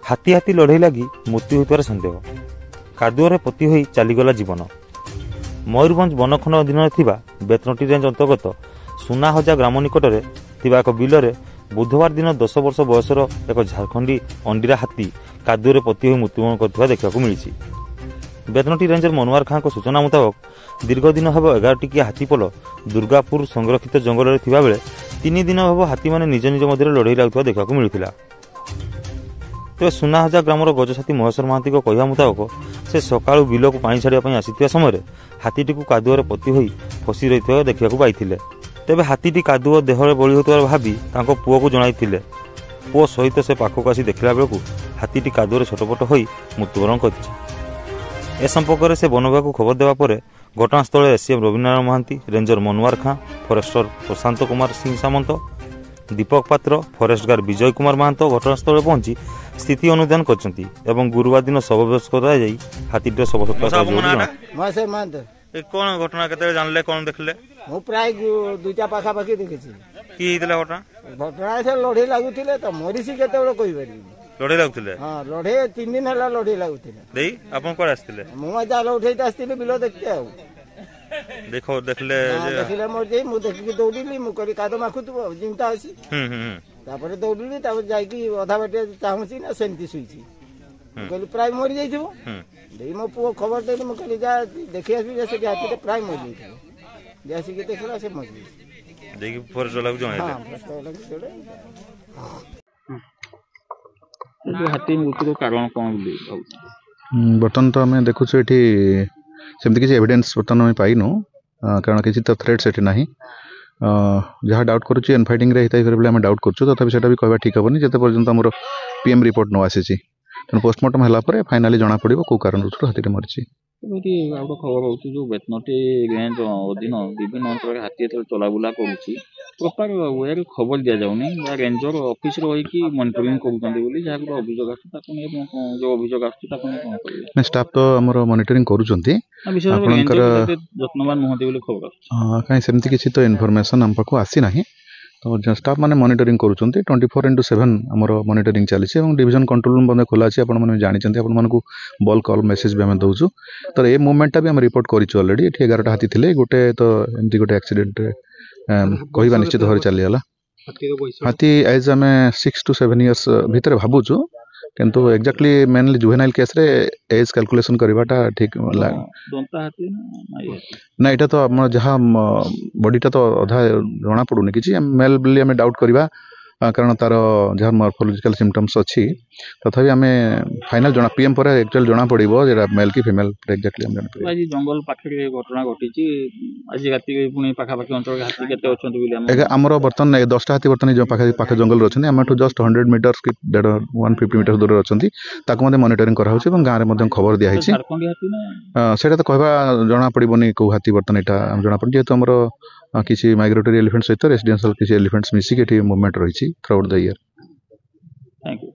हाथी हाथी लड़ाई लगी मृत्यु होइबार संदेह कादुअरे पति होई चलीगला जीवन। मयूरभंज बनखंड अधीन बेतनटी रेंज अंतर्गत सुनाहजा ग्राम निकटरे एक बिलरे बुधवार दिन 10 वर्ष बयसर एक झारखंडी अंडीरा हाथी कादुअरे पति होई मृत्युवरण करथिबा देखा मिली। बेतनटी रेंजर मनोहर खां को सूचना मुताबक दीर्घ दिन हम 11 टिकिया हाथीपल दुर्गापुर संरक्षित जंगल में थिबा बेले 3 दिन हम हाथी माने निज निज मध्य लड़ाई लगुवा देखा मिलता। तेज सुनाहजा ग्रामर गजसाथी महेश्वर महांती कहवा मुताबक से सकाळु बिल को पानी छाड़ा आसी समय हाथीटी कादुअरे पति होई फसी रही देखा पाई। तेज हाथीटी कादुअ देहरे बड़ी होता भावी पुओ को जन पुओ सहित से पाखक आसी देखला बेलू हाथीटी कादुअरे छटपट होई मृत्युवरण कर। ए संपर्क से वन विभाग को खबर देवा पर घटनास्थल एसएम रविनारायण महांती, रेंजर मनोहर खां, फरेस्टर प्रशांत कुमार सिंह सामंत, दीपक पात्र, फरेस्ट गार्ड विजय कुमार महंत घटनास्थल पहुंची स्थिति अनुधान कर गुरुवार दिन शव हाथीटर शव सत्कार। कौन घटना केते जानले कौन देखले? मु प्राय दुईटा पाखा पाखी देखिछि। की हितला घटना? घटना से लड़े लागुथिले त मरिसी केते बेले कहि परिबी। लड़े लागुथिले? हां लड़े 3 दिन हला लड़े लागुथिले। देई आपन कोड आस्थिले? मु जाल उठैत आस्थिले बिलो देखते आ। देखो देखले देखले मोर जेई मु देखि दौड़िली मु करी कादो माखुतबो जिंता आसी। तापर दौड़िली तापर जाईकी आधा बाटे चाहुची ना सेंती सुईची। कहली प्राय मरि जाइथिबो। देई मो पुओ खबर देली मु कहली जा देखि आसी जे से हाथी प्राय मरि जाइथिबो। जैसे कि देखला से मरि जाइथिबो। देखि फॉरेस्ट वाला को जणाइले। हां फॉरेस्ट वाला को जोड़े। हाथी मृत्यु कारण कौन बर्तन तो आम देखु ये सेमती किसी एविडेंस बर्तमान आम पाइनु कारण किसी तो थ्रेट्स ये ना जहाँ डाउट करुच्ची एनफाइटिंग आम डाउट करूँ तथापि से कहवा ठीक हेनी जिते पर्यटन आम पीएम रिपोर्ट न आसी तेणु पोस्टमार्टम है फाइनाली जना पड़ो कौ कारण हाथी मरी। खबर हूँ जो बेतनटी रेंज अधीन विभिन्न अंचल हाथी जो चलाबुला करुच्ची प्रॉपर वे खबर दि जाऊनी रेंजर ऑफिस रही मॉनिटरिंग कर अभियोग आस स्टाफ तो आम मॉनिटरिंग करुँच जत्नवान नुहति खबर कहीं सेमती किसी तो इनफॉरमेशन आम पाक आसी ना तो स्टाफ मैंने मॉनिटरिंग करुँच 24/7 आमर मॉनिटरिंग चली डिवीजन कंट्रोल रूम बंद खोला अच्छी आपने जानते आपको बल कॉल मेसेज भी आम दौचु तो ये मुवमेंटा भी आम रिपोर्ट करूँ अलरेडी ये 11टा हाथी थे गोटे तो एमती गोटे एक्सीडेंट कहवा निश्चित भाव चलीगला हाथी एज आम 6 to 7 years भितर भावुँ किंतु एक्जाक्टली मेनली जुवेनाइल केस रे एज कैलकुलेशन करवाटा ठीक ना यहाँ तो आम जहाँ बॉडीटा तो अधा जना पड़ूनी कि मेल बोली आम डाउट करवा कारण तार जहाँ मॉर्फोलॉजिकल सिम्पटम्स अच्छी तथापि आम फाइनल जना पीएम पर एक्चुअल जना पड़ो जे मेल कि फीमेल एक्जाक्टली आम जाना आज जंगल पाखे घटना घटी आज राति पुणी पाखापाखि अंचल हाथी केते अछंती आमर बर्तमान 10टा हाथी बर्तमान जो पाखे जंगल अच्छे आम जस्ट 100 मीटर्स कि 150 मीटर दूर अच्छी मॉनिटरिंग कराऊँ गाँव में खबर दिखाई से तो कहवा जना पड़ोनी कौ हाथी बर्तमान यहाँ जना पड़े जेहेतु आमर किसी माइग्रेटरी एलिफेंट सहित रेसिडेंशियल किसी एलिफेंट्स मिसिक मुवमेंट रही through out the year. Thank you.